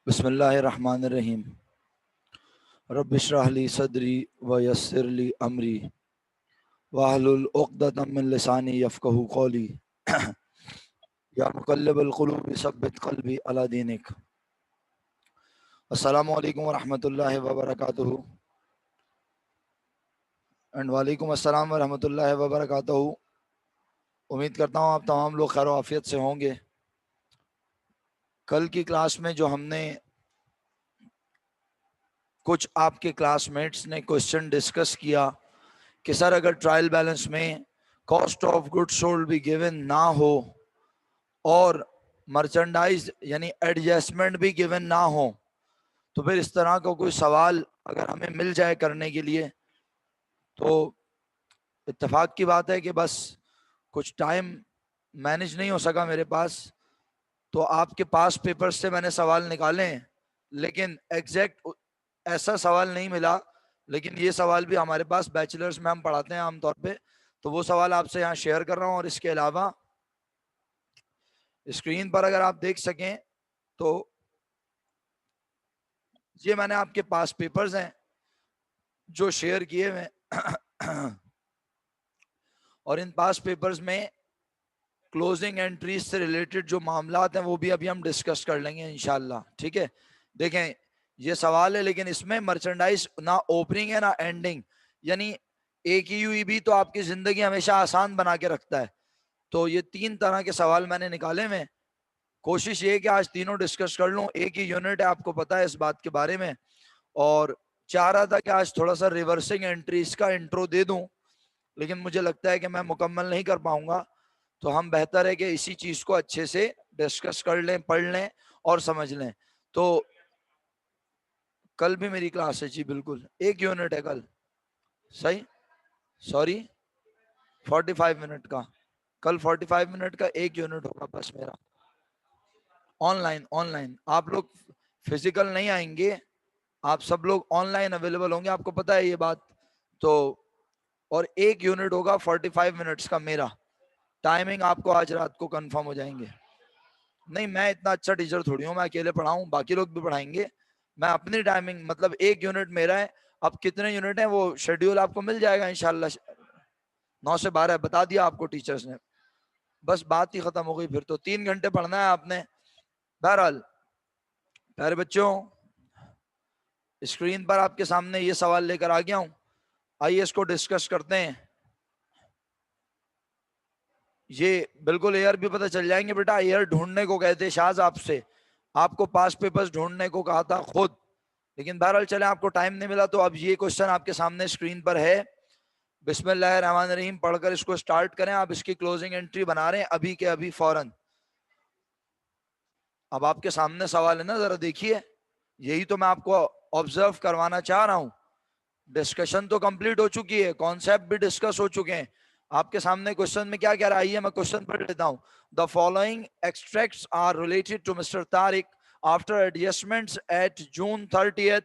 बिस्मिल्लाहिर्रहमानिर्रहीम। रब्बिश्रह ली सदरी व यस्सिर ली अमरी वाहलुल उक़दतम मिन लिसानी यफ़क़हू क़ौली। या मुक़ल्लिबल क़ुलूब सब्बित क़ल्बी अला दीनिक। अस्सलामु अलैकुम व रहमतुल्लाहि व बरकातुहू। एंड वालेकुम अस्सलाम व रहमतुल्लाहि व बरकातुहू। उम्मीद करता हूँ आप तमाम लोग खैर आफियत से होंगे। कल की क्लास में जो हमने कुछ आपके क्लासमेट्स ने क्वेश्चन डिस्कस किया कि सर अगर ट्रायल बैलेंस में कॉस्ट ऑफ गुड्स सोल्ड भी गिवन ना हो और मर्चेंडाइज यानी एडजस्टमेंट भी गिवन ना हो तो फिर इस तरह का कोई सवाल अगर हमें मिल जाए करने के लिए तो इत्तेफाक की बात है कि बस कुछ टाइम मैनेज नहीं हो सका मेरे पास, तो आपके पास पेपर्स से मैंने सवाल निकाले लेकिन एग्जैक्ट ऐसा सवाल नहीं मिला। लेकिन ये सवाल भी हमारे पास बैचलर्स में हम पढ़ाते हैं आमतौर पे, तो वो सवाल आपसे यहाँ शेयर कर रहा हूँ। और इसके अलावा स्क्रीन पर अगर आप देख सकें तो ये मैंने आपके पास पेपर्स हैं जो शेयर किए हुए और इन पास पेपर्स में क्लोजिंग एंट्रीज से रिलेटेड जो मामलात हैं वो भी अभी हम डिस्कस कर लेंगे इंशाल्लाह। ठीक है, देखें ये सवाल है लेकिन इसमें मर्चेंडाइज ना ओपनिंग है ना एंडिंग, यानी एक ही भी तो आपकी जिंदगी हमेशा आसान बना के रखता है। तो ये तीन तरह के सवाल मैंने निकाले हुए। कोशिश ये कि आज तीनों डिस्कस कर लूं, एक ही यूनिट है आपको पता है इस बात के बारे में। और चाह रहा था कि आज थोड़ा सा रिवर्सिंग एंट्रीज का इंट्रो दे दूं, लेकिन मुझे लगता है कि मैं मुकम्मल नहीं कर पाऊंगा। तो हम बेहतर है कि इसी चीज को अच्छे से डिस्कस कर लें, पढ़ लें और समझ लें। तो कल भी मेरी क्लास है जी, बिल्कुल एक यूनिट है कल। सही, सॉरी 45 मिनट का, कल 45 मिनट का एक यूनिट होगा बस मेरा। ऑनलाइन ऑनलाइन आप लोग फिजिकल नहीं आएंगे, आप सब लोग ऑनलाइन अवेलेबल होंगे, आपको पता है ये बात। तो और एक यूनिट होगा 45 मिनट्स का मेरा। टाइमिंग आपको आज रात को कंफर्म हो जाएंगे। नहीं, मैं इतना अच्छा टीचर थोड़ी हूँ मैं अकेले पढ़ाऊँ, बाकी लोग भी पढ़ाएंगे। मैं अपनी टाइमिंग मतलब एक यूनिट मेरा है। अब कितने यूनिट है वो शेड्यूल आपको मिल जाएगा इंशाल्लाह। 9 से 12 बता दिया आपको टीचर्स ने, बस बात ही खत्म हो गई। फिर तो 3 घंटे पढ़ना है आपने। बहरहाल प्यारे बच्चों, स्क्रीन पर आपके सामने ये सवाल लेकर आ गया हूं, आइए इसको डिस्कस करते हैं। ये बिल्कुल एयर भी पता चल जाएंगे बेटा, एयर ढूंढने को कहते शाज आपसे, आपको पास पेपर्स ढूंढने को कहा था खुद। लेकिन बहरहाल चले, आपको टाइम नहीं मिला तो अब ये क्वेश्चन आपके सामने स्क्रीन पर है। बिस्मिल्लाहिर्रहमानिर्रहीम पढ़कर इसको स्टार्ट करें। आप इसकी क्लोजिंग एंट्री बना रहे हैं अभी के अभी फौरन। अब आपके सामने सवाल है ना, जरा देखिए, यही तो मैं आपको ऑब्जर्व करवाना चाह रहा हूं। डिस्कशन तो कंप्लीट हो चुकी है, कॉन्सेप्ट भी डिस्कस हो चुके हैं। आपके सामने क्वेश्चन में क्या कह रहा है, आइए मैं क्वेश्चन पढ़ लेता हूं। The following extracts are related to mister Tariq after adjustments at June 30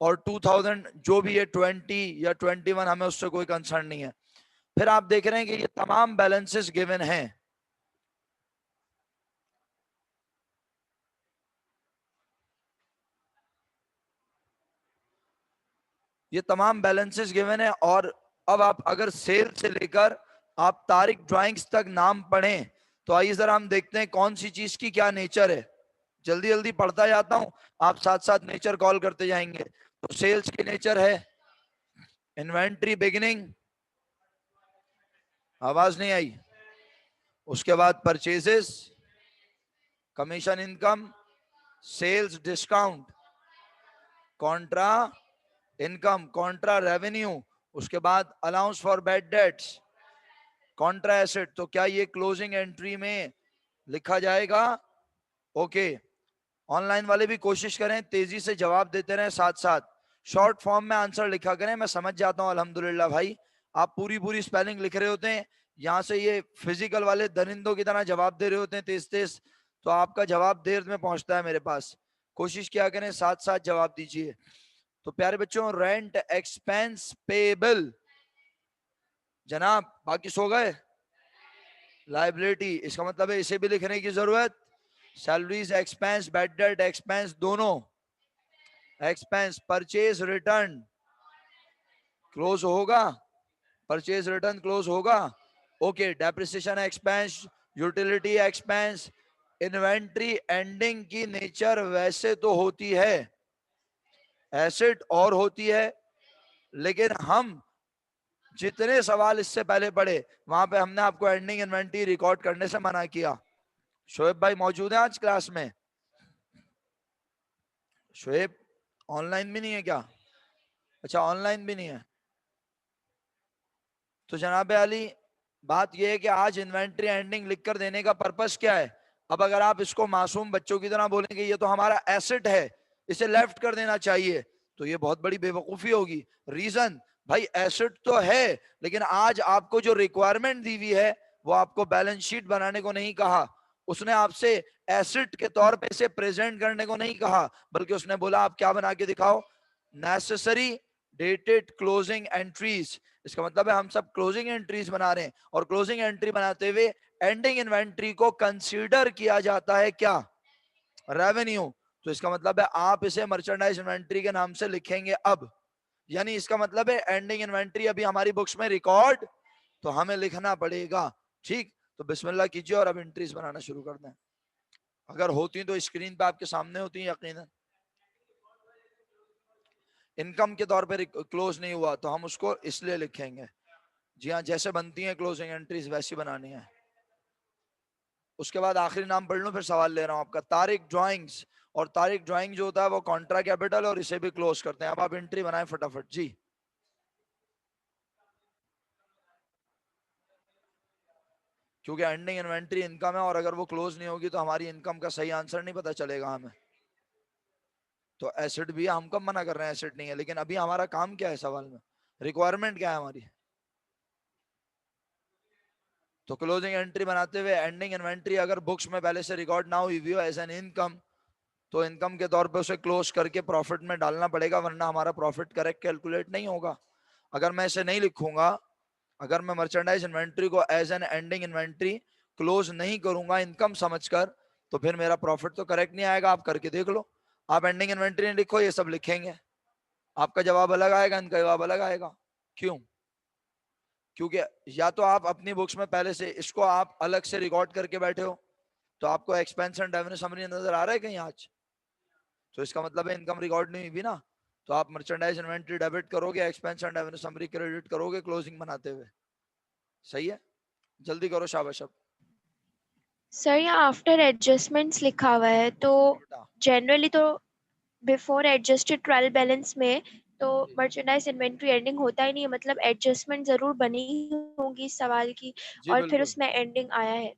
और 2000, जो भी है 20 या 21, हमें उससे कोई कंसर्न नहीं है। फिर आप देख रहे हैं कि ये तमाम बैलेंसेस गिवन हैं। ये तमाम बैलेंसेस गिवन है। और अब आप अगर सेल से लेकर आप तारीख ड्राइंग्स तक नाम पढ़ें तो आइए जरा हम देखते हैं कौन सी चीज की क्या नेचर है। जल्दी जल्दी पढ़ता जाता हूं, आप साथ साथ नेचर कॉल करते जाएंगे। तो सेल्स की नेचर है इन्वेंट्री बिगिनिंग, आवाज नहीं आई। उसके बाद purchases, commission income, sales discount, contra income, contra revenue, उसके बाद allowance for bad debts, contra asset. तो क्या ये क्लोजिंग एंट्री में लिखा जाएगा? ओके, ऑनलाइन वाले भी कोशिश करें तेजी से जवाब देते रहें, साथ साथ शॉर्ट फॉर्म में आंसर लिखा करें। मैं समझ जाता हूं अल्हम्दुलिल्लाह भाई, आप पूरी पूरी स्पेलिंग लिख रहे होते हैं, यहां से ये फिजिकल वाले दरिंदों की तरह जवाब दे रहे होते हैं तेज तेज, तो आपका जवाब देर में पहुंचता है मेरे पास। कोशिश किया करें साथ साथ जवाब दीजिए। तो प्यारे बच्चों, रेंट एक्सपेंस पेबल, जनाब बाकी सो गए? लाइबिलिटी, इसका मतलब है इसे भी लिखने की जरूरत salaries expense, bad debt expense, दोनों एक्सपेंस, परचेज रिटर्न क्लोज होगा, परचेज रिटर्न क्लोज होगा। Okay, depreciation expense, utility expense, inventory ending की नेचर वैसे तो होती है एसेट और होती है, लेकिन हम जितने सवाल इससे पहले पढ़े वहां पे हमने आपको एंडिंग इन्वेंट्री रिकॉर्ड करने से मना किया। शोएब भाई मौजूद है आज क्लास में? शोएब ऑनलाइन भी नहीं है क्या? अच्छा, ऑनलाइन भी नहीं है। तो जनाब अली, बात यह है कि आज इन्वेंट्री एंडिंग लिखकर देने का पर्पस क्या है? अब अगर आप इसको मासूम बच्चों की तरह बोलेंगे ये तो हमारा एसेट है, इसे लेफ्ट कर देना चाहिए, तो ये बहुत बड़ी बेवकूफी होगी। रीजन, भाई एसेट तो है, लेकिन आज आपको जो रिक्वायरमेंट दी हुई है वो आपको बैलेंस शीट बनाने को नहीं कहा, उसने आपसे एसेट के तौर पे इसे प्रेजेंट करने को नहीं कहा, बल्कि उसने बोला आप क्या बना के दिखाओ, नेसेसरी डेटेड क्लोजिंग एंट्रीज। इसका मतलब है हम सब क्लोजिंग एंट्रीज बना रहे हैं, और क्लोजिंग एंट्री बनाते हुए एंडिंग इन्वेंट्री को कंसीडर किया जाता है क्या? रेवेन्यू। तो इसका मतलब है आप इसे मर्चेंडाइज इन्वेंट्री के नाम से लिखेंगे अब, यानी इसका मतलब है एंडिंग इन्वेंट्री अभी हमारी बुक्स में रिकॉर्ड तो हमें लिखना पड़ेगा। ठीक, तो बिस्मिल्लाह कीजिए और अब एंट्रीज बनाना शुरू कर दें। अगर होती तो स्क्रीन पे आपके सामने होती यकीनन। इनकम के तौर पे क्लोज नहीं हुआ तो हम उसको इसलिए लिखेंगे, जी हाँ, जैसे बनती हैं क्लोजिंग एंट्रीज वैसी बनानी है। उसके बाद आखिरी नाम पढ़ लूं, फिर सवाल ले रहा हूं आपका, तारिक ड्राइंग्स। और तारिक ड्राइंग जो होता है वो कॉन्ट्रा कैपिटल, और इसे भी क्लोज करते हैं। अब आप एंट्री बनाएं फटाफट जी। क्योंकि एंडिंग इन्वेंट्री इनकम है, और अगर वो क्लोज नहीं होगी तो हमारी इनकम का सही आंसर नहीं पता चलेगा हमें। तो एसेट भी हम कब मना कर रहे हैं एसेट नहीं है, लेकिन अभी हमारा काम क्या है सवाल में, रिक्वायरमेंट क्या है हमारी? तो क्लोजिंग एंट्री बनाते हुए एंडिंग इन्वेंट्री अगर बुक्स में पहले से रिकॉर्ड ना हुई हो एज एन इनकम, तो इनकम के तौर पे उसे क्लोज करके प्रॉफिट में डालना पड़ेगा, वरना हमारा प्रॉफिट करेक्ट कैलकुलेट नहीं होगा। अगर मैं इसे नहीं लिखूंगा, अगर मैं मर्चेंडाइज इन्वेंट्री को as an ending inventory close नहीं करूंगा इनकम समझकर, तो फिर मेरा प्रॉफिट तो करेक्ट नहीं आएगा। आप करके देख लो, आप एंडिंग इन्वेंट्री नहीं लिखो, ये सब लिखेंगे, आपका जवाब अलग आएगा, इनका जवाब अलग आएगा। क्यों? क्योंकि या तो आप अपनी बुक्स में पहले से इसको आप अलग से रिकॉर्ड करके बैठे हो, तो आपको एक्सपेंस एंड रेवेन्यू समरी नजर आ रहा है कहीं आज? तो इसका मतलब है इनकम रिकॉर्ड नहीं हुई भी ना, तो आप मर्चेंडाइज इन्वेंट्री डेबिट करोगे, expense and revenue summary credit करोगे क्लोजिंग बनाते हुए। सही है, जल्दी करो शाबाश। अब सर यहाँ आफ्टर एडजस्टमेंट्स लिखा हुआ है, तो बेटा जनरली तो बिफोर एडजस्टेड ट्रायल बैलेंस में तो जी मर्चेंडाइज इन्वेंट्री एंडिंग होता ही नहीं है, मतलब एडजस्टमेंट जरूर बनी होगी इस सवाल की, जी और फिर बिल्कुल उसमें एंडिंग आया है।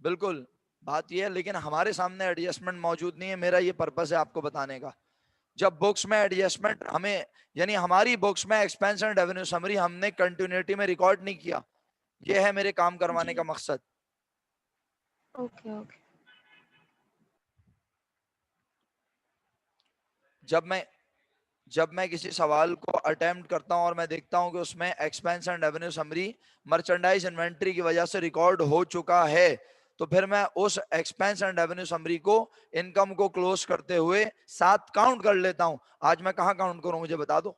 बिल्कुल, बात यह है, लेकिन हमारे सामने एडजस्टमेंट मौजूद नहीं है। मेरा ये पर्पस है आपको बताने का, जब बुक्स में एडजस्टमेंट हमें, यानी हमारी बुक्स में एक्सपेंस एंड रेवेन्यू समरी हमने कंटिन्यूटी में रिकॉर्ड नहीं किया, ये है मेरे काम करवाने का जी, मकसद। Okay okay. जब मैं जब मैं किसी सवाल को अटेम्प्ट करता हूं और मैं देखता हूं कि उसमें expense and revenue summary merchandise inventory की वजह से रिकॉर्ड हो चुका है, तो फिर मैं उस एक्सपेंस एंड रेवेन्यू समरी को, इनकम को क्लोज करते हुए साथ काउंट कर लेता हूं। आज मैं कहां काउंट करूं मुझे बता दो।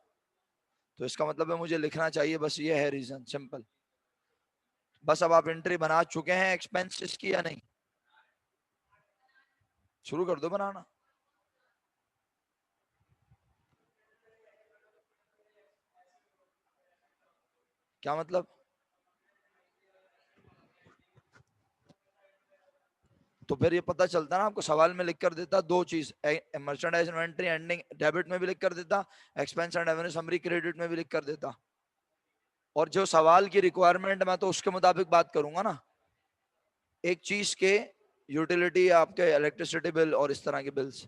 तो इसका मतलब है मुझे लिखना चाहिए, बस ये है रीजन, सिंपल। बस अब आप एंट्री बना चुके हैं एक्सपेंसेस की या नहीं? शुरू कर दो बनाना। क्या मतलब? तो फिर ये पता चलता ना आपको, सवाल में लिख कर देता दो चीज, मर्चेंडाइज इन्वेंट्री एंडिंग डेबिट में भी लिख कर देता, expense and revenue summary credit में भी लिख कर देता। और जो सवाल की रिक्वायरमेंट मैं तो उसके मुताबिक बात करूंगा ना, एक चीज के यूटिलिटी, आपके इलेक्ट्रिसिटी बिल और इस तरह के बिल्स,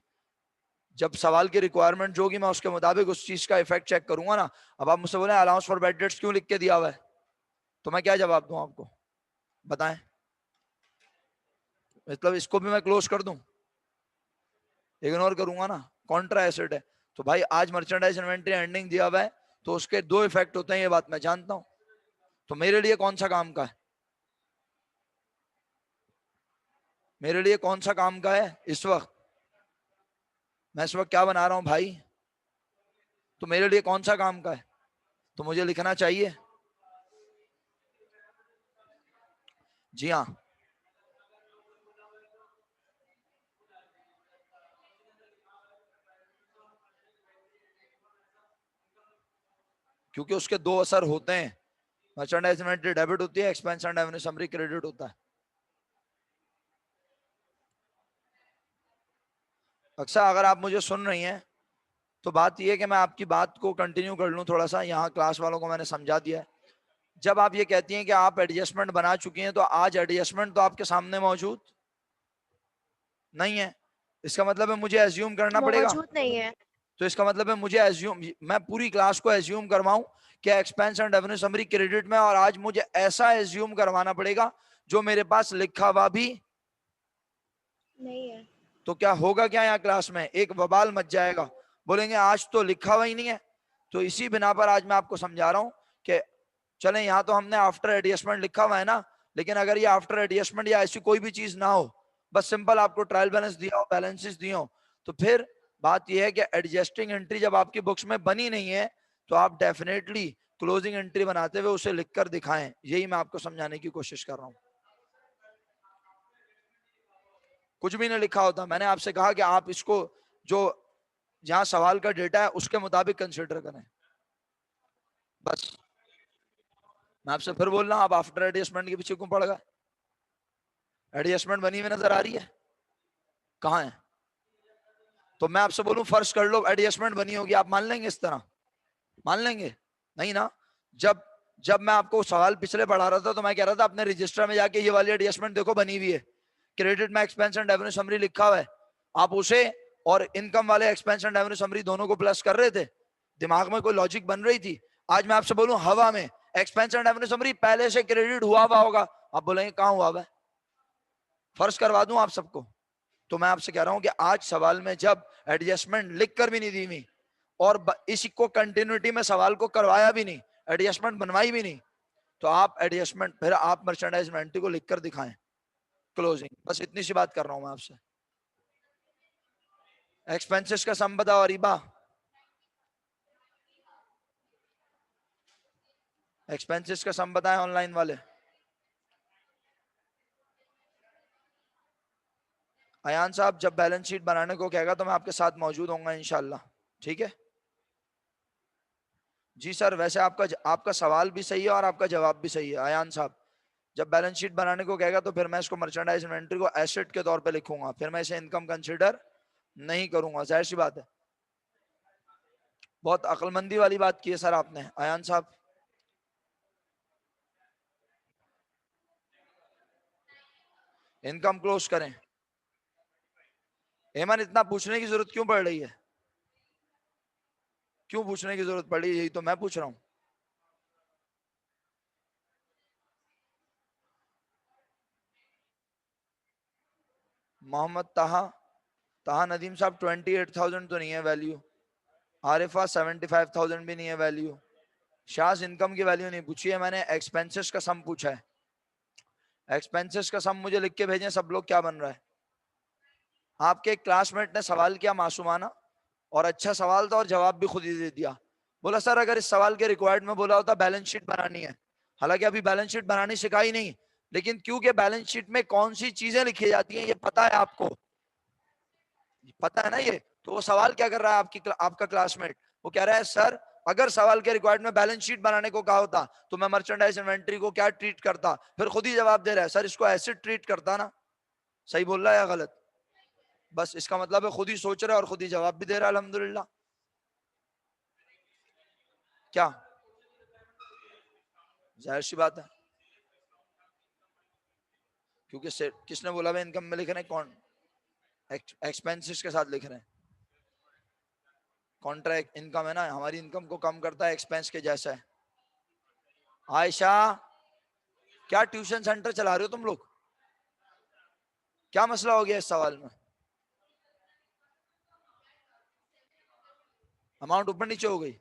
जब सवाल की रिक्वायरमेंट जो होगी मैं उसके मुताबिक उस चीज का इफेक्ट चेक करूंगा ना। अब आप मुझसे बोले अलाउंस फॉर बैड डेट्स क्यों लिख के दिया हुआ है, तो मैं क्या जवाब दूं आपको, बताएं? मतलब इसको भी मैं क्लोज कर दूं? इग्नोर करूंगा ना, कॉन्ट्रा एसेट है। तो भाई आज मर्चेंडाइज इन्वेंट्री एंडिंग दिया हुआ है, तो उसके दो इफेक्ट होते हैं, ये बात मैं जानता हूं। तो मेरे लिए कौन सा काम का है? मेरे लिए कौन सा काम का है इस वक्त? मैं इस वक्त क्या बना रहा हूं भाई? तो मेरे लिए कौन सा काम का है? तो मुझे लिखना चाहिए। जी हाँ, क्योंकि उसके दो असर होते हैं। मर्चेंडाइज इन्वेंटरी डेबिट होती है, एक्सपेंशन रेवेन्यू समरी क्रेडिट होता है। अक्सर अगर आप मुझे सुन रही हैं तो बात यह है कि मैं आपकी बात को कंटिन्यू कर लूं थोड़ा सा। यहाँ क्लास वालों को मैंने समझा दिया है। जब आप ये कहती हैं कि आप एडजस्टमेंट बना चुकी हैं, तो आज एडजस्टमेंट तो आपके सामने मौजूद नहीं है। इसका मतलब है मुझे एज्यूम करना पड़ेगा। मौजूद नहीं है। तो इसका मतलब है मुझे एज्यूम, मैं पूरी क्लास को एज्यूम करवाऊं कि expense and revenue summary credit में, और आज मुझे ऐसा एज्यूम करवाना पड़ेगा जो मेरे पास लिखा हुआ भी नहीं है। तो क्या होगा? क्या यहाँ क्लास में एक बवाल मच जाएगा, बोलेंगे आज तो लिखा हुआ ही नहीं है। तो इसी बिना पर आज मैं आपको समझा रहा हूं कि चलें, यहाँ तो हमने आफ्टर एडजस्टमेंट लिखा हुआ है ना, लेकिन अगर ये आफ्टर एडजस्टमेंट या ऐसी कोई भी चीज ना हो, बस सिंपल आपको ट्रायल बैलेंस दिया हो, बैलेंसेस दिए हो, तो फिर बात यह है कि एडजस्टिंग एंट्री जब आपकी बुक्स में बनी नहीं है, तो आप डेफिनेटली क्लोजिंग एंट्री बनाते हुए उसे लिखकर दिखाएं। यही मैं आपको समझाने की कोशिश कर रहा हूं। कुछ भी नहीं लिखा होता। मैंने आपसे कहा कि आप इसको जो जहां सवाल का डेटा है उसके मुताबिक कंसिडर करें, बस। मैं आपसे फिर बोल रहा हूं, आप आफ्टर एडजस्टमेंट के पीछे क्यों पड़ गए? एडजस्टमेंट बनी हुई नजर आ रही है? कहाँ है? तो मैं आपसे बोलूं फर्ज कर लो एडजस्टमेंट बनी होगी, आप मान लेंगे? इस तरह मान लेंगे? नहीं ना। जब जब मैं आपको सवाल पिछले पढ़ा रहा था तो मैं कह रहा था अपने रजिस्टर में जाके ये वाली एडजस्टमेंट देखो बनी हुई है, क्रेडिट में एक्सपेंस एंड रेवेन्यू समरी लिखा हुआ है। आप उसे और इनकम वाले एक्सपेंस एंड रेवेन्यू समरी दोनों को प्लस कर रहे थे, दिमाग में कोई लॉजिक बन रही थी। आज मैं आपसे बोलूं हवा में एक्सपेंस एंड रेवेन्यू समरी पहले से क्रेडिट हुआ हुआ होगा, आप बोलेंगे कहां हुआ हुआ है? फर्ज करवा दूं आप सबको। तो मैं आपसे कह रहा हूं कि आज सवाल में जब एडजस्टमेंट लिख कर भी नहीं दी हुई और इसी को कंटिन्यूटी में सवाल को करवाया भी नहीं, एडजस्टमेंट बनवाई भी नहीं, तो आप एडजस्टमेंट फिर आप मर्चेंडाइज इन्वेंटरी को लिखकर दिखाएं क्लोजिंग। बस इतनी सी बात कर रहा हूं मैं आपसे। एक्सपेंसेस का सम बताओ अरीबा। एक्सपेंसेस का सम बताएं ऑनलाइन वाले। अयान साहब जब बैलेंस शीट बनाने को कहेगा तो मैं आपके साथ मौजूद होऊंगा इंशाल्लाह, ठीक है? जी सर, वैसे आपका सवाल भी सही है और आपका जवाब भी सही है अयान साहब। जब बैलेंस शीट बनाने को कहेगा तो फिर मैं इसको मर्चेंडाइज इन्वेंटरी को एसेट के तौर पे लिखूंगा, फिर मैं इसे इनकम कंसीडर नहीं करूंगा, जाहिर सी बात है। बहुत अक्लमंदी वाली बात की है सर आपने अयान साहब। इनकम क्लोज करें। हेमन इतना पूछने की जरूरत क्यों पड़ रही है? क्यों पूछने की जरूरत पड़ रही है? यही तो मैं पूछ रहा हूं। मोहम्मद ताहा, ताहा नदीम साहब 28,000 तो नहीं है वैल्यू। आरिफा 75,000 भी नहीं है वैल्यू। शाज इनकम की वैल्यू नहीं पूछी है मैंने, एक्सपेंसेस का सम पूछा है। एक्सपेंसेस का सम मुझे लिख के भेजें सब लोग, क्या बन रहा है? आपके एक क्लासमेट ने सवाल किया मासूमाना, और अच्छा सवाल था और जवाब भी खुद ही दे दिया। बोला सर अगर इस सवाल के रिक्वायर्ड में बोला होता बैलेंस शीट बनानी है, हालांकि अभी बैलेंस शीट बनानी सिखाई नहीं, लेकिन क्योंकि बैलेंस शीट में कौन सी चीजें लिखी जाती हैं ये पता है आपको, पता है ना ये। तो वो सवाल क्या कर रहा है आपका क्लासमेट? वो कह रहा है सर अगर सवाल के रिक्वायर्ड में बैलेंस शीट बनाने को कहा होता तो मैं मर्चेंडाइज इन्वेंटरी को क्या ट्रीट करता। फिर खुद ही जवाब दे रहा है सर इसको एसिड ट्रीट करता ना। सही बोल रहा है या गलत? बस इसका मतलब है खुद ही सोच रहा है और खुद ही जवाब भी दे रहा है, अल्हम्दुलिल्लाह। क्या? जाहिर सी बात है, क्योंकि किसने बोला भाई इनकम में लिख रहे हैं? कौन? एक्सपेंसेस के साथ लिख रहे हैं। कॉन्ट्रैक्ट इनकम है ना, हमारी इनकम को कम करता है, एक्सपेंस के जैसा है। आयशा, क्या ट्यूशन सेंटर चला रहे हो तुम लोग? क्या मसला हो गया इस सवाल में? अमाउंट ऊपर नीचे हो गई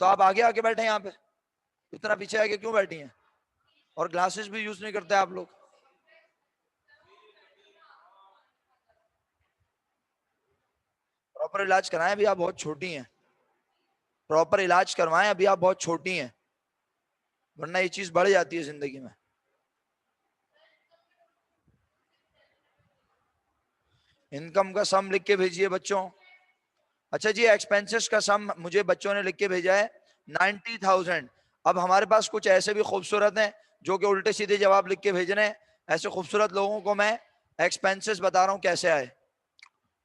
तो आप आगे आके बैठे यहाँ पे, इतना पीछे आके क्यों बैठी हैं? और ग्लासेस भी यूज नहीं करते आप लोग। प्रॉपर इलाज कराएं, अभी आप बहुत छोटी हैं। प्रॉपर इलाज करवाएं, अभी आप बहुत छोटी हैं, वरना ये चीज बढ़ जाती है जिंदगी में। इनकम का सम लिख के भेजिए बच्चों। अच्छा जी, एक्सपेंसेस का सम मुझे बच्चों ने लिख के भेजा है 90,000। अब हमारे पास कुछ ऐसे भी खूबसूरत हैं जो कि उल्टे सीधे जवाब लिख के भेज रहे हैं। ऐसे खूबसूरत लोगों को मैं एक्सपेंसेस बता रहा हूं कैसे आए।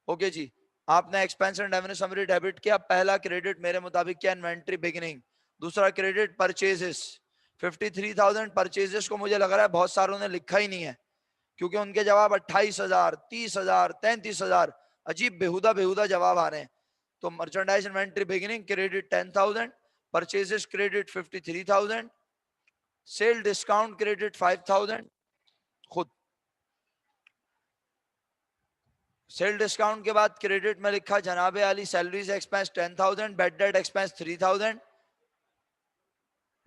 ओके जी, आपने expense and revenue summary debit किया। पहला क्रेडिट मेरे मुताबिक क्या, इन्वेंट्री बिगिनिंग। दूसरा क्रेडिट परचेजेस 53,000। परचेजेस को मुझे लग रहा है बहुत सारों ने लिखा ही नहीं है, क्योंकि उनके जवाब 28,000, 30,000, 33,000, अजीब बेहुदा बेहुदा जवाब आ रहे हैं। तो merchandise inventory beginning credit 10,000, purchases credit 53,000, sale discount credit 5,000। खुद सेल डिस्काउंट के बाद क्रेडिट में लिखा जनाबे आली salaries expense 10,000, bed date expense 3,000,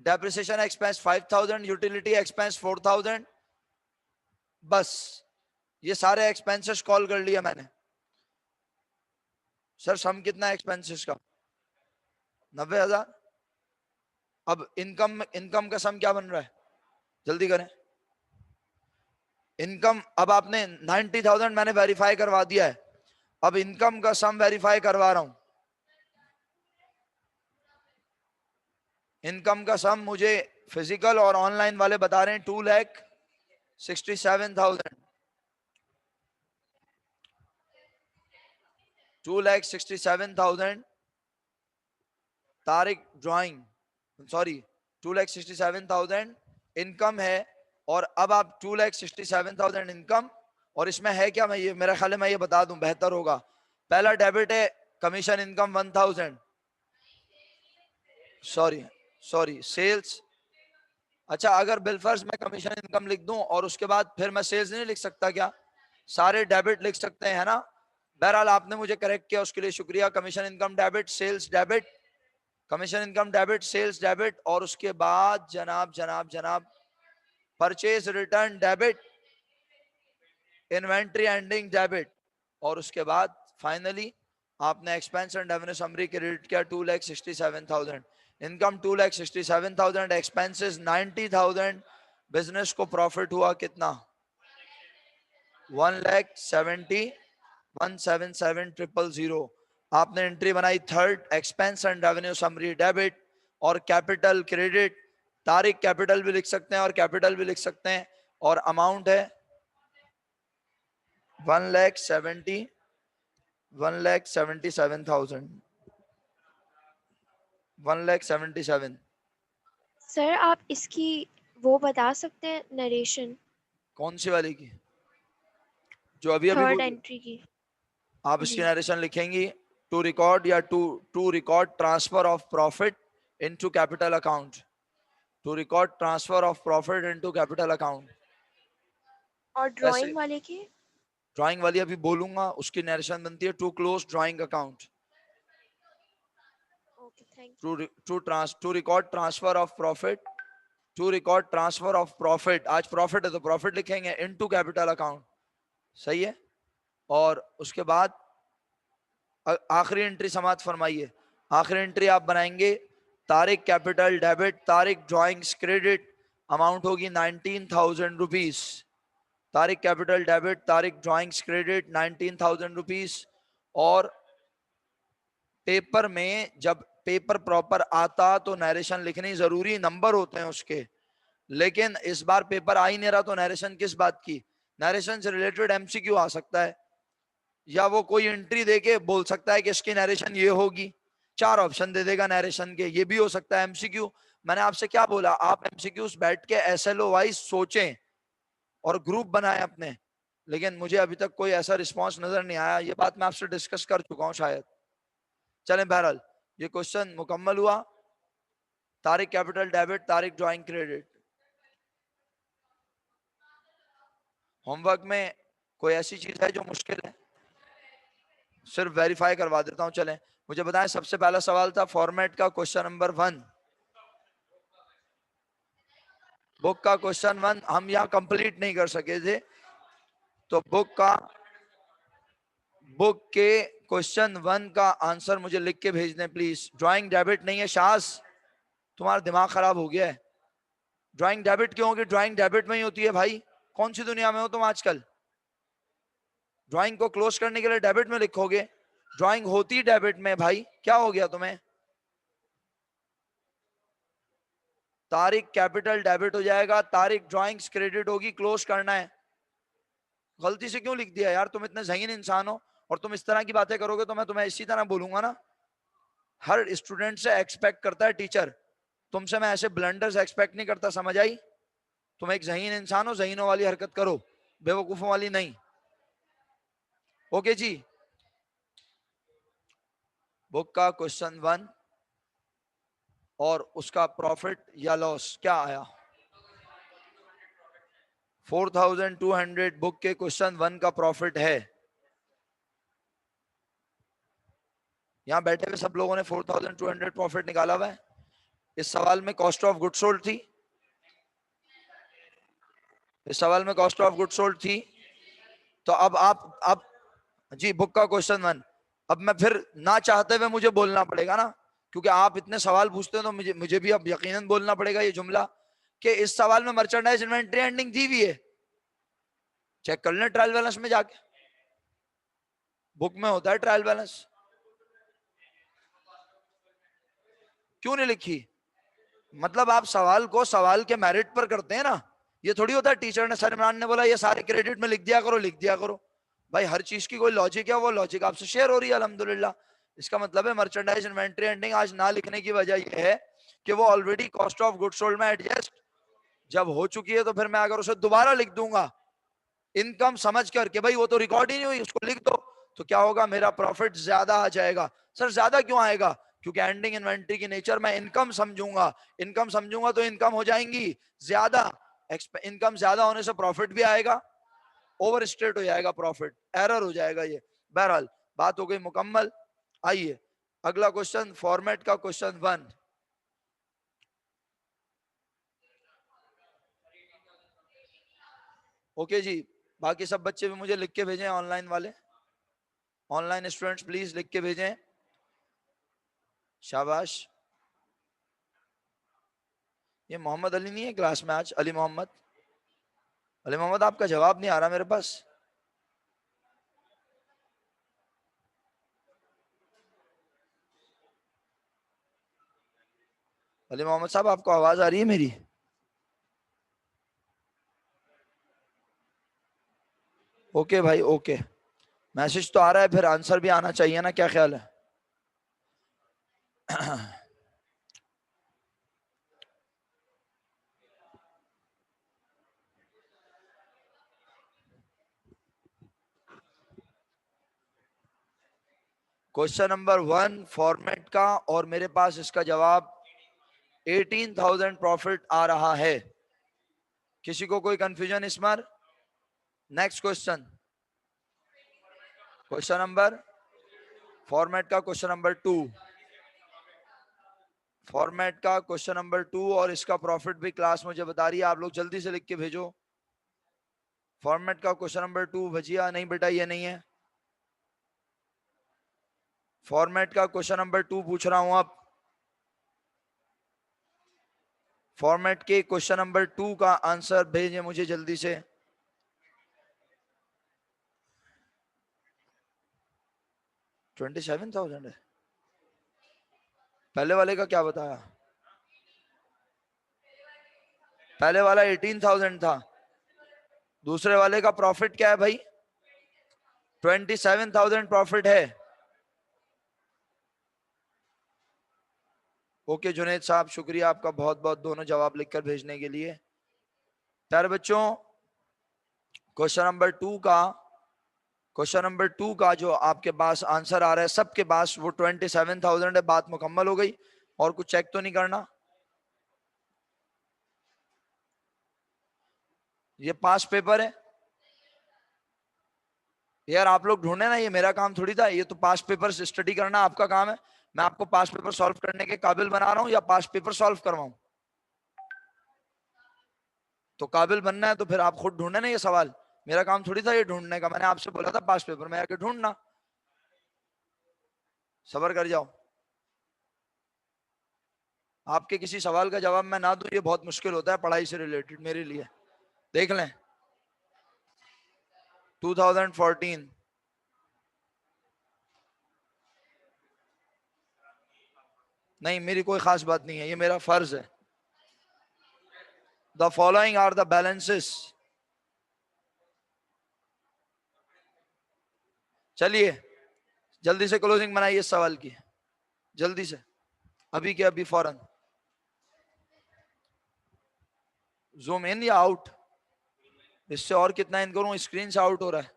depreciation expense 5,000, utility expense 4,000। बस ये सारे एक्सपेंसेस कॉल कर लिया मैंने। सर सम कितना है एक्सपेंसेस का? 90,000। अब इनकम इनकम का सम क्या बन रहा है, जल्दी करें। इनकम अब आपने 90,000 मैंने वेरीफाई करवा दिया है, अब इनकम का सम वेरीफाई करवा रहा हूं। इनकम का सम मुझे फिजिकल और ऑनलाइन वाले बता रहे हैं 2,67,000। 2,67,000 तारिक ड्राइंग, सॉरी 2,67,000 इनकम है। और अब आप 2,67,000 इनकम, और इसमें है क्या, मैं ये मेरा ख्याल है मैं ये बता दूं बेहतर होगा। पहला डेबिट है commission income 1,000, sorry sorry sales. अच्छा, अगर बिलफर्ज में कमीशन इनकम लिख दूं और उसके बाद फिर मैं सेल्स नहीं लिख सकता क्या? सारे डेबिट लिख सकते हैं, है ना? बहरहाल आपने मुझे करेक्ट किया, उसके लिए शुक्रिया। Commission income debit, sales debit, commission income debit, sales debit, और उसके बाद जनाब जनाब जनाब purchase return debit, inventory ending debit, और उसके बाद फाइनली आपने expense and revenue summary credit किया 2,67,000। इनकम 2,67,000, एक्सपेंसेस 90,000, बिजनेस को प्रॉफिट हुआ कितना? 1,70,177,000। आपने एंट्री बनाई third, expense and revenue summary debit और कैपिटल क्रेडिट। तारीख कैपिटल भी लिख सकते हैं और कैपिटल भी लिख सकते हैं, और अमाउंट है 1,77,000। 1,77,000। सर आप इसकी वो बता सकते हैं नरेशन, कौन सी वाली की? जो अभी अभी थर्ड बोली? एंट्री की? आप इसकी जी। नरेशन लिखेंगी टू रिकॉर्ड, या to record transfer of profit into capital account. To record transfer of profit into capital account. और कैसे? ड्राइंग वाले की? ड्राइंग वाली अभी बोलूंगा, उसकी नरेशन बनती है to close drawing account. Okay, thank you. To record transfer of profit, to record transfer of profit, आज प्रॉफिट है तो प्रॉफिट लिखेंगे, इनटू कैपिटल अकाउंट। सही है। और उसके बाद आखिरी एंट्री समाप्त फरमाइए। आखिरी एंट्री आप बनाएंगे Tariq capital debit, Tariq drawings credit, amount होगी 19,000 rupees. Tariq capital debit, Tariq drawings credit 19,000 rupees. और पेपर में जब पेपर प्रॉपर आता तो नरेशन लिखनी जरूरी, नंबर होते हैं उसके, लेकिन इस बार पेपर आ ही नहीं रहा तो नरेशन किस बात की? नरेशन से रिलेटेड एमसीक्यू आ सकता है, या वो कोई एंट्री देके बोल सकता है कि इसकी नरेशन ये होगी, 4 ऑप्शन दे देगा नरेशन के, ये भी हो सकता है एमसीक्यू। मैंने आपसे क्या बोला, आप एमसीक्यूज बैठ के एसएलओ वाइज सोचें और ग्रुप बनाएं अपने, लेकिन मुझे अभी तक कोई ऐसा रिस्पांस नजर नहीं आया। ये बात मैं आपसे डिस्कस कर चुका हूं शायद। चलें, बहरहाल ये क्वेश्चन मुकम्मल हुआ। Tariq capital debit, Tariq drawing credit. Homework में कोई ऐसी चीज है जो मुश्किल है? सिर्फ वेरीफाई करवा देता हूं। चलें, मुझे बताएं, सबसे पहला सवाल था फॉर्मेट का, क्वेश्चन नंबर 1, बुक का क्वेश्चन 1 हम यहां कंप्लीट नहीं कर सके थे, तो बुक के क्वेश्चन 1 का आंसर मुझे लिख के भेज दें प्लीज। ड्राइंग डेबिट नहीं है शास, तुम्हारा दिमाग खराब हो गया है। ड्राइंग डेबिट क्यों होगी? ड्राइंग डेबिट में ही होती है भाई। कौन सी दुनिया में हो तुम आजकल? ड्राइंग को क्लोज करने के लिए डेबिट में लिखोगे? ड्राइंग होती डेबिट में भाई, क्या हो गया तुम्हें? तारीख कैपिटल डेबिट हो जाएगा, तारीख ड्राइंग्स क्रेडिट होगी, क्लोज करना है। गलती से क्यों लिख दिया यार? तुम इतने ज़हीन इंसान हो और तुम इस तरह की बातें करोगे तो मैं तुम्हें इसी तरह बोलूंगा ना। हर स्टूडेंट से एक्सपेक्ट करता है टीचर, तुमसे मैं ऐसे ब्लंडर्स एक्सपेक्ट नहीं करता, समझ आई? तुम एक ज़हीन इंसान हो, ज़हीनों वाली हरकत करो, बेवकूफों वाली नहीं। ओके जी। बुक का क्वेश्चन 1 और उसका प्रॉफिट या लॉस क्या आया? 4200 बुक के क्वेश्चन 1 का प्रॉफिट है। यहां बैठे हुए सब लोगों ने 4200 प्रॉफिट निकाला हुआ है। इस सवाल में कॉस्ट ऑफ गुड सोल्ड थी, इस सवाल में कॉस्ट ऑफ गुड सोल्ड थी। तो अब जी बुक का क्वेश्चन 1। अब मैं फिर ना चाहते हुए मुझे बोलना पड़ेगा ना, क्योंकि आप इतने सवाल पूछते हो तो मुझे मुझे भी अब यकीनन बोलना पड़ेगा ये जुमला कि इस सवाल में मर्चेंडाइज इन्वेंटरी एंडिंग दी हुई है। चेक कर लें ट्रायल बैलेंस में जाके, बुक में होता है ट्रायल बैलेंस। क्यों नहीं लिखी? मतलब आप सवाल को सवाल के मेरिट पर करते हैं ना। ये थोड़ी होता है टीचर ने, सर इमरान ने बोला ये सारे क्रेडिट में लिख दिया करो, लिख दिया करो। भाई हर चीज की कोई लॉजिक है, वो लॉजिक आपसे शेयर हो रही है अल्हम्दुलिल्लाह। इसका मतलब है मर्चेंडाइज इन्वेंटरी एंडिंग आज ना लिखने की वजह यह है कि वो already cost of good sold में एडजस्ट जब हो चुकी है, तो फिर मैं अगर उसे दोबारा लिख दूंगा इनकम समझ कर के भाई वो तो रिकॉर्ड ही नहीं हुई, उसको लिख दो, तो क्या होगा? मेरा प्रॉफिट ज्यादा आ जाएगा। सर ज्यादा क्यों आएगा? क्योंकि एंडिंग इन्वेंटरी की नेचर मैं इनकम समझूंगा, इनकम समझूंगा तो इनकम हो जाएंगी ज्यादा। इनकम ज्यादा होने से प्रॉफिट भी आएगा, ओवर स्टेट हो जाएगा प्रॉफिट, एरर हो जाएगा ये। बहरहाल बात हो गई मुकम्मल। आइए अगला क्वेश्चन, फॉर्मेट का क्वेश्चन 1। ओके जी। बाकी सब बच्चे भी मुझे लिख के भेजें, ऑनलाइन वाले, ऑनलाइन स्टूडेंट्स प्लीज लिख के भेजें। शाबाश। ये मोहम्मद अली नहीं है क्लास में आज? अली मोहम्मद, अली मोहम्मद आपका जवाब नहीं आ रहा मेरे पास। अली मोहम्मद साहब आपको आवाज आ रही है मेरी? ओके भाई ओके, मैसेज तो आ रहा है, फिर आंसर भी आना चाहिए ना, क्या ख्याल है? क्वेश्चन नंबर 1 फॉर्मेट का, और मेरे पास इसका जवाब 18,000 प्रॉफिट आ रहा है। किसी को कोई कंफ्यूजन इस बार? Next question, question number format का क्वेश्चन नंबर 2, फॉर्मेट का क्वेश्चन नंबर 2 और इसका प्रॉफिट भी क्लास मुझे बता रही है, आप लोग जल्दी से लिख के भेजो। फॉर्मेट का क्वेश्चन नंबर 2 भजिया नहीं बेटा, ये नहीं है। फॉर्मेट का क्वेश्चन नंबर 2 पूछ रहा हूं अब। फॉर्मेट के क्वेश्चन नंबर 2 का आंसर भेजें मुझे जल्दी से। 27,000 है। पहले वाले का क्या बताया? पहले वाला 18,000 था, दूसरे वाले का प्रॉफिट क्या है भाई? 27,000 प्रॉफिट है। ओके जुनेद साहब, शुक्रिया आपका बहुत बहुत, दोनों जवाब लिखकर भेजने के लिए। प्यारे बच्चों, क्वेश्चन नंबर 2 का, क्वेश्चन नंबर 2 का जो आपके पास आंसर आ रहा है सबके पास, वो 27,000 है। बात मुकम्मल हो गई, और कुछ चेक तो नहीं करना? ये पास पेपर है यार, आप लोग ढूंढे ना, ये मेरा काम थोड़ी था, ये तो पास पेपर स्टडी करना आपका काम है। मैं आपको पास पेपर सॉल्व करने के काबिल बना रहा हूं या पास पेपर सॉल्व करवाऊं? तो काबिल बनना है तो फिर आप खुद ढूंढे ना ये सवाल, मेरा काम थोड़ी था ये ढूंढने का। मैंने आपसे बोला था पास पेपर में आके ढूंढना, सबर कर जाओ। आपके किसी सवाल का जवाब मैं ना दूं ये बहुत मुश्किल होता है पढ़ाई से रिलेटेड मेरे लिए। देख लें 2014। नहीं मेरी कोई खास बात नहीं है, ये मेरा फर्ज है। The following are the balances. चलिए जल्दी से क्लोजिंग बनाइए इस सवाल की, जल्दी से, अभी के अभी फौरन। जूम इन या आउट? इससे और कितना इन करूं, स्क्रीन से आउट हो रहा है।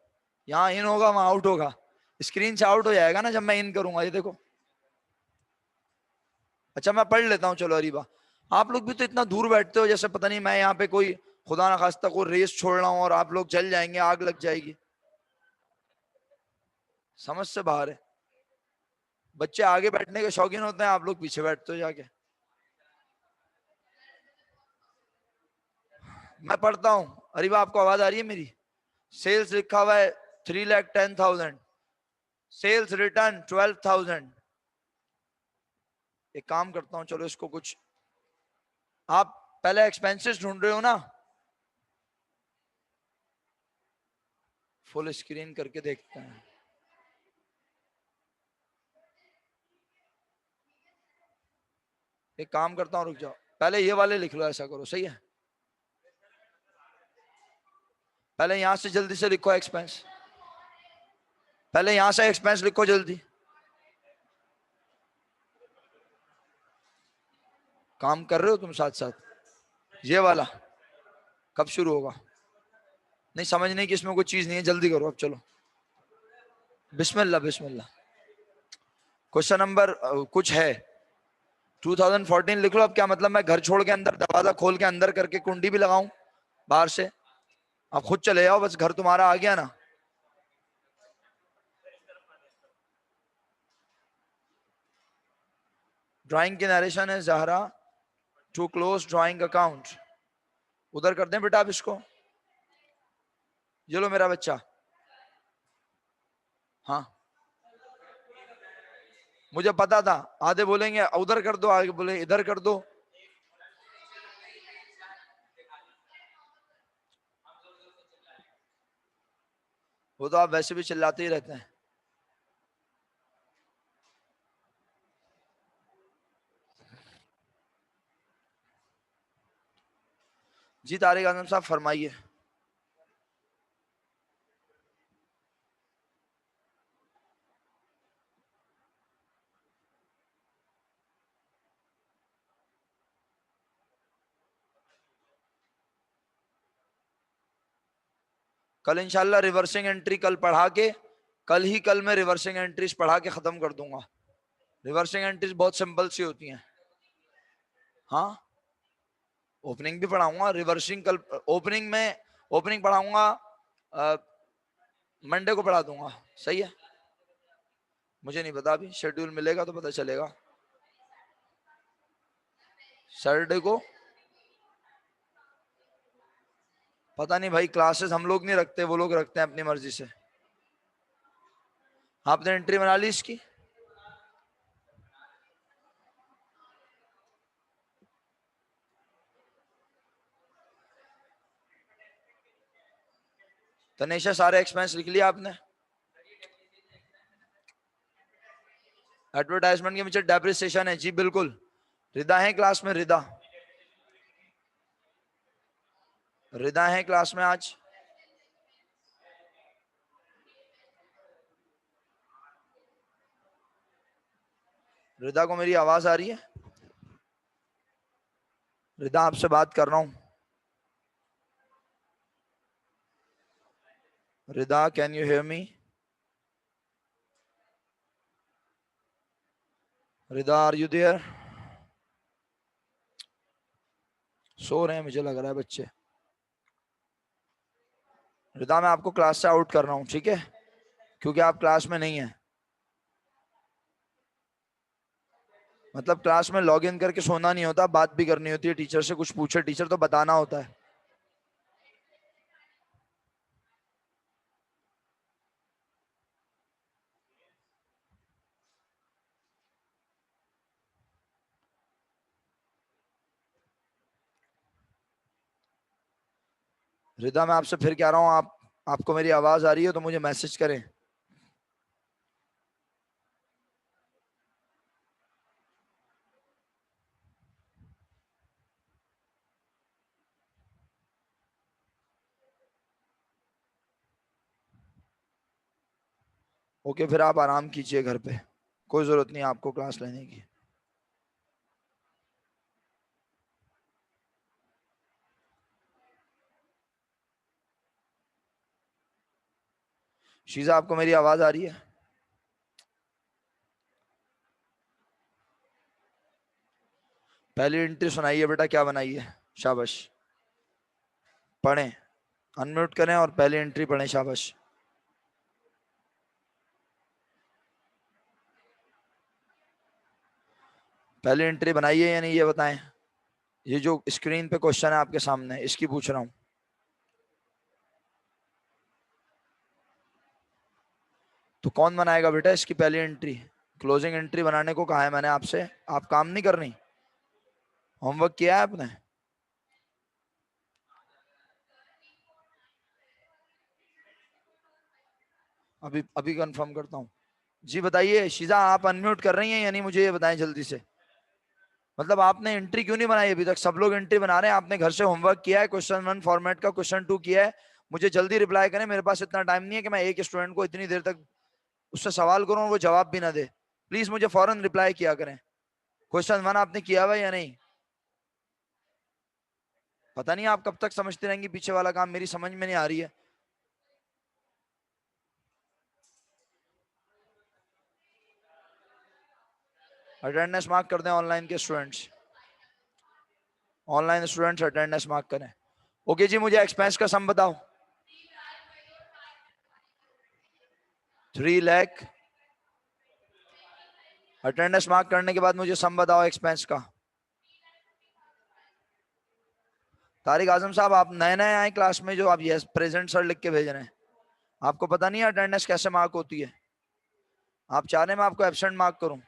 यहाँ इन होगा वहां आउट होगा, स्क्रीन से आउट हो जाएगा ना जब मैं इन करूंगा, ये देखो। अच्छा मैं पढ़ लेता हूँ, चलो अरीबा। आप लोग भी तो इतना दूर बैठते हो जैसे पता नहीं मैं यहाँ पे कोई खुदा ना खास्ता कोई रेस छोड़ रहा हूँ और आप लोग जल जाएंगे, आग लग जाएगी। समझ से बाहर है। बच्चे आगे बैठने के शौकीन होते हैं, आप लोग पीछे बैठते हो जाके। मैं पढ़ता हूँ। अरीबा आपको आवाज आ रही है मेरी? सेल्स लिखा हुआ है 3,10,000, सेल्स रिटर्न 12,000। एक काम करता हूँ, चलो इसको कुछ, आप पहले एक्सपेंसेस ढूंढ रहे हो ना? फुल स्क्रीन करके देखते हैं। एक काम करता हूँ, रुक जाओ, पहले ये वाले लिख लो, ऐसा करो, सही है। पहले यहां से जल्दी से लिखो एक्सपेंस, पहले यहां से एक्सपेंस लिखो जल्दी। काम कर रहे हो तुम साथ साथ? ये वाला कब शुरू होगा? नहीं समझने की इसमें कोई चीज नहीं है, जल्दी करो अब, चलो बिस्मिल्लाह बिस्मिल्लाह। क्वेश्चन नंबर कुछ है 2014 लिख लो। अब क्या मतलब मैं घर छोड़ के अंदर दरवाजा खोल के अंदर करके कुंडी भी लगाऊं बाहर से? आप खुद चले जाओ, बस घर तुम्हारा आ गया ना। ड्राइंग की नरेशन है Zahra, to close drawing account. उधर कर दें बेटा आप इसको। ये लो मेरा बच्चा। हाँ मुझे पता था, आधे बोलेंगे उधर कर दो, आगे बोले इधर कर दो। वो तो आप वैसे भी चिल्लाते ही रहते हैं। जी तारिक आजम साहब फरमाइए। कल इंशाल्लाह रिवर्सिंग एंट्री कल पढ़ा के, कल ही कल मैं रिवर्सिंग एंट्रीज पढ़ा के खत्म कर दूंगा। रिवर्सिंग एंट्रीज बहुत सिंपल सी होती हैं। हाँ ओपनिंग भी पढ़ाऊंगा, रिवर्सिंग कल, ओपनिंग में ओपनिंग पढ़ाऊंगा, मंडे को पढ़ा दूंगा, सही है। मुझे नहीं पता, अभी शेड्यूल मिलेगा तो पता चलेगा। सैटरडे को पता नहीं भाई, क्लासेस हम लोग नहीं रखते, वो लोग रखते हैं अपनी मर्जी से। आपने एंट्री बना ली इसकी? तनेशा सारे एक्सपेंस लिख लिया आपने? एडवर्टाइजमेंट के नीचे डेप्रिसिएशन है, जी बिल्कुल। रिदा है क्लास में? रिदा, रिदा है क्लास में आज? रिदा को मेरी आवाज आ रही है? रिदा आपसे बात कर रहा हूं। Rida can you hear me? Rida are you there? सो रहे हैं मुझे लग रहा है बच्चे। रिदा मैं आपको क्लास से आउट कर रहा हूँ, ठीक है, क्योंकि आप क्लास में नहीं है। मतलब क्लास में लॉग इन करके सोना नहीं होता, बात भी करनी होती है टीचर से, कुछ पूछे टीचर तो बताना होता है। रिदा मैं आपसे फिर कह रहा हूँ, आपको मेरी आवाज आ रही है तो मुझे मैसेज करें। ओके, फिर आप आराम कीजिए घर पे, कोई जरूरत नहीं आपको क्लास लेने की। शीजा आपको मेरी आवाज आ रही है? पहली एंट्री सुनाइए बेटा, क्या बनाई है? शाबाश, पढ़ें, अनम्यूट करें और पहली एंट्री पढ़ें। शाबाश। पहली एंट्री बनाइए या नहीं ये बताएं। ये जो स्क्रीन पे क्वेश्चन है आपके सामने, इसकी पूछ रहा हूँ। तो कौन बनाएगा बेटा इसकी पहली एंट्री? क्लोजिंग एंट्री बनाने को कहा है मैंने आपसे, आप काम नहीं कर रही? होमवर्क किया है आपने? अभी अभी कंफर्म करता हूँ। जी बताइए शीजा, आप अनम्यूट कर रही हैं या नहीं, मुझे ये बताएं जल्दी से। मतलब आपने एंट्री क्यों नहीं बनाई अभी तक? सब लोग एंट्री बना रहे हैं, आपने घर से होमवर्क किया है, क्वेश्चन 1 फॉर्मेट का, क्वेश्चन 2 किया है। मुझे जल्दी रिप्लाई करें, मेरे पास इतना टाइम नहीं है कि मैं एक स्टूडेंट को इतनी देर तक उससे सवाल करूं और वो जवाब भी ना दे। प्लीज मुझे फौरन रिप्लाई किया करें। क्वेश्चन 1 आपने किया हुआ या नहीं? पता नहीं आप कब तक समझते रहेंगी पीछे वाला काम, मेरी समझ में नहीं आ रही है। अटेंडेंस मार्क कर दें ऑनलाइन के students, online students attendance mark करें। ओके जी, मुझे एक्सपेंस का सम बताओ। 3 लाख। अटेंडेंस मार्क करने के बाद मुझे सम बताओ एक्सपेंस का। तारिक आजम साहब, आप नए नए आए क्लास में, जो आप यस प्रेजेंट सर लिख के भेज रहे हैं, आपको पता नहीं है अटेंडेंस कैसे मार्क होती है? आप चाह रहे हैं मैं आपको एब्सेंट मार्क करूं?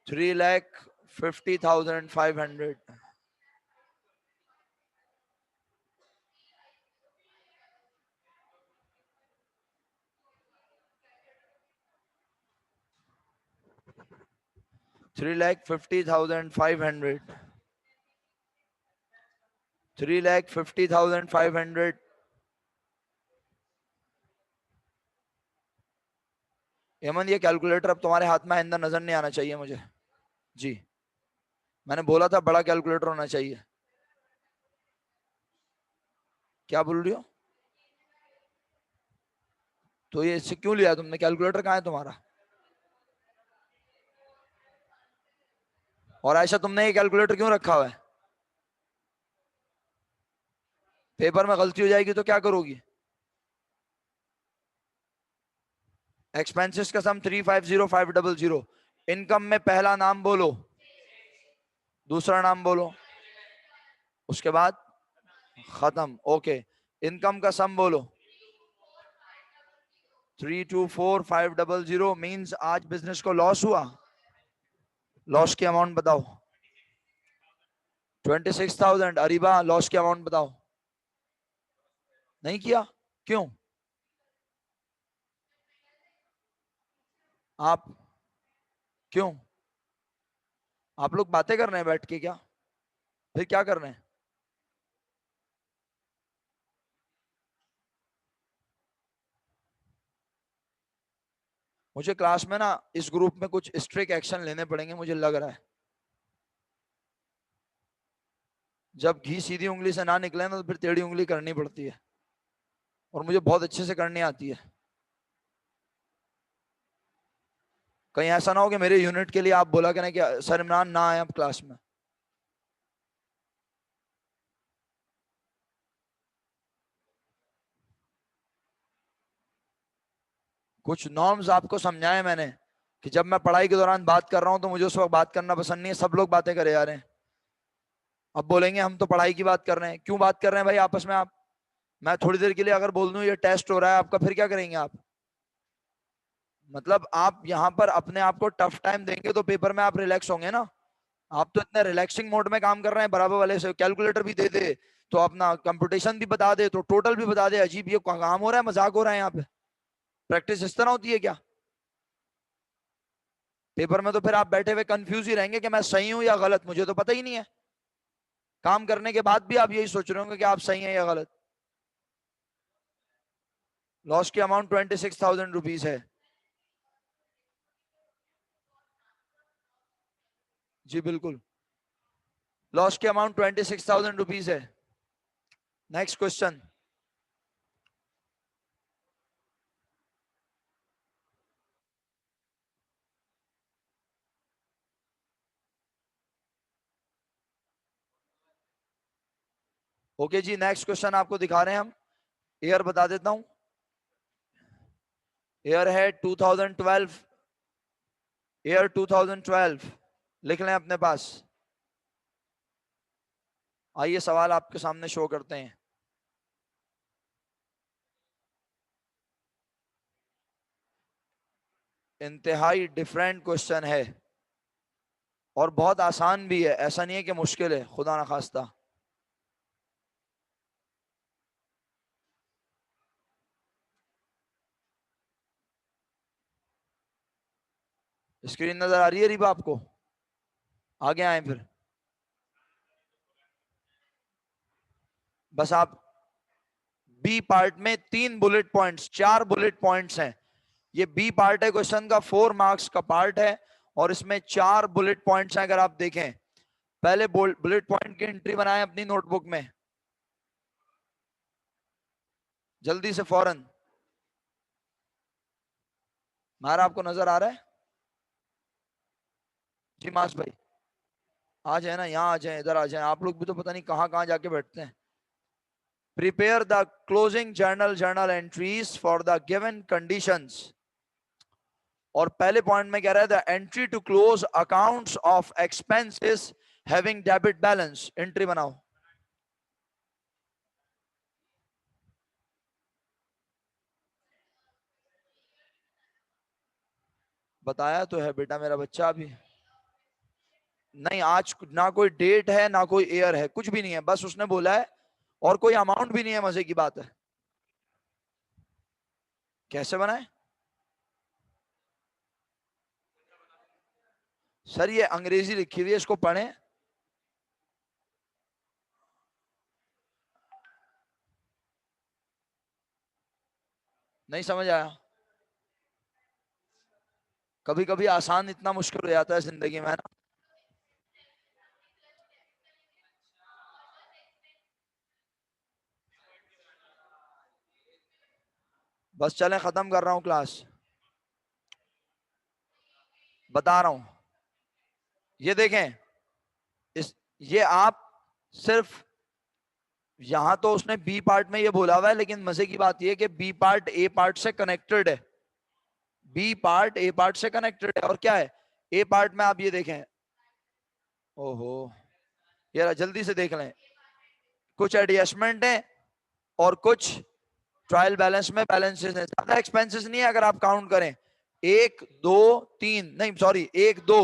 3,50,500। 3,50,500। 3,50,500। हेमंत, ये कैलकुलेटर अब तुम्हारे हाथ में आइंदा नजर नहीं आना चाहिए मुझे। जी, मैंने बोला था बड़ा कैलकुलेटर होना चाहिए। क्या बोल रही हो? तो ये इससे क्यों लिया तुमने? कैलकुलेटर कहाँ है तुम्हारा? और आयशा, तुमने ये कैलकुलेटर क्यों रखा हुआ है? पेपर में गलती हो जाएगी तो क्या करोगी? एक्सपेंसेस का सम 350,500। इनकम में पहला नाम बोलो, दूसरा नाम बोलो, उसके बाद खत्म। ओके, इनकम का सम बोलो। 324,500 मींस आज बिजनेस को लॉस हुआ। लॉस की अमाउंट बताओ। 26,000। अरीबा, लॉस की अमाउंट बताओ। नहीं किया? क्यों? आप क्यों? आप लोग बातें कर रहे हैं बैठ के क्या? फिर क्या कर रहे हैं? मुझे क्लास में ना इस ग्रुप में कुछ स्ट्रिक्ट एक्शन लेने पड़ेंगे, मुझे लग रहा है। जब घी सीधी उंगली से ना निकले ना, तो फिर टेढ़ी उंगली करनी पड़ती है, और मुझे बहुत अच्छे से करनी आती है। कहीं ऐसा ना हो कि मेरे यूनिट के लिए आप बोला करें कि सर इमरान ना आए अब क्लास में। कुछ नॉर्म्स आपको समझाए मैंने कि जब मैं पढ़ाई के दौरान बात कर रहा हूं तो मुझे उस वक्त बात करना पसंद नहीं है। सब लोग बातें करे जा रहे हैं। अब बोलेंगे हम तो पढ़ाई की बात कर रहे हैं। क्यों बात कर रहे हैं भाई आपस में आप? मैं थोड़ी देर के लिए अगर बोल दूं ये टेस्ट हो रहा है आपका, फिर क्या करेंगे आप? मतलब आप यहाँ पर अपने आप को टफ टाइम देंगे तो पेपर में आप रिलैक्स होंगे ना। आप तो इतने रिलैक्सिंग मोड में काम कर रहे हैं, बराबर वाले से कैलकुलेटर भी दे दे तो अपना कंप्यूटेशन भी बता दे तो टोटल भी बता दे। अजीब ये काम हो रहा है, मजाक हो रहा है यहाँ पे। प्रैक्टिस इस तरह होती है क्या? पेपर में तो फिर आप बैठे हुए कंफ्यूज ही रहेंगे कि मैं सही हूं या गलत, मुझे तो पता ही नहीं है। काम करने के बाद भी आप यही सोच रहे होंगे कि आप सही हैं या गलत। लॉस की अमाउंट 26,000 रुपीज है। जी बिल्कुल, लॉस की अमाउंट 26,000 रुपीज है। Next question. ओके जी, नेक्स्ट क्वेश्चन आपको दिखा रहे हैं हम। ईयर बता देता हूं, ईयर है 2012। ईयर 2012 लिख लें अपने पास। आइए सवाल आपके सामने शो करते हैं। इंतहाई डिफरेंट क्वेश्चन है और बहुत आसान भी है, ऐसा नहीं है कि मुश्किल है, खुदा ना खास्ता। स्क्रीन नजर आ रही है रिबा आपको? आगे आए फिर। बस आप बी पार्ट में 3 बुलेट पॉइंट्स, 4 बुलेट पॉइंट्स हैं। ये बी पार्ट है क्वेश्चन का, 4 मार्क्स का पार्ट है और इसमें 4 बुलेट पॉइंट्स हैं। अगर आप देखें, पहले बुलेट पॉइंट की एंट्री बनाएं अपनी नोटबुक में, जल्दी से फौरन। मारा आपको नजर आ रहा है? जी मास भाई, आ जाए ना, यहाँ आ जाए, इधर आ जाए। आप लोग भी तो पता नहीं कहाँ कहाँ जाके बैठते हैं। Prepare the closing journal entries for the given conditions. और पहले पॉइंट में कह रहा है the entry to close accounts of expenses having debit balance. Entry बनाओ। बताया तो है बेटा मेरा बच्चा अभी। नहीं, आज ना कोई डेट है ना कोई ईयर है, कुछ भी नहीं है, बस उसने बोला है। और कोई अमाउंट भी नहीं है, मजे की बात है। कैसे बनाए सर? ये अंग्रेजी लिखी हुई है, इसको पढ़ें। नहीं समझ आया? कभी कभी आसान इतना मुश्किल हो जाता है जिंदगी में, है ना। बस चलें, खत्म कर रहा हूं क्लास। बता रहा हूं, ये देखें। इस ये आप सिर्फ, यहां तो उसने बी पार्ट में ये बोला हुआ है, लेकिन मजे की बात ये कि बी पार्ट ए पार्ट से कनेक्टेड है। बी पार्ट ए पार्ट से कनेक्टेड है। और क्या है ए पार्ट में? आप ये देखें। ओहो, यार जल्दी से देख लें। कुछ एडजस्टमेंट है और कुछ ट्रायल बैलेंस में बैलेंसेस हैं। ज्यादा एक्सपेंसेस नहीं है अगर आप काउंट करें। 1 2 3, नहीं सॉरी, 1 2,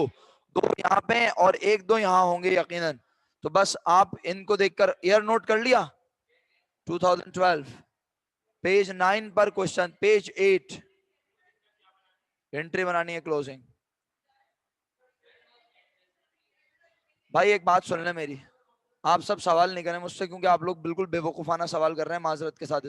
2 यहाँ पे हैं और 1 2 यहाँ होंगे यकीनन। तो बस आप इनको देखकर ईयर नोट कर लिया। 2012 पेज 9 पर क्वेश्चन, पेज 8 एंट्री बनानी है क्लोजिंग। भाई एक बात सुन ले मेरी, आप सब सवाल नहीं करें मुझसे क्योंकि आप लोग बिल्कुल बेवकूफाना सवाल कर रहे हैं, माजरत के साथ।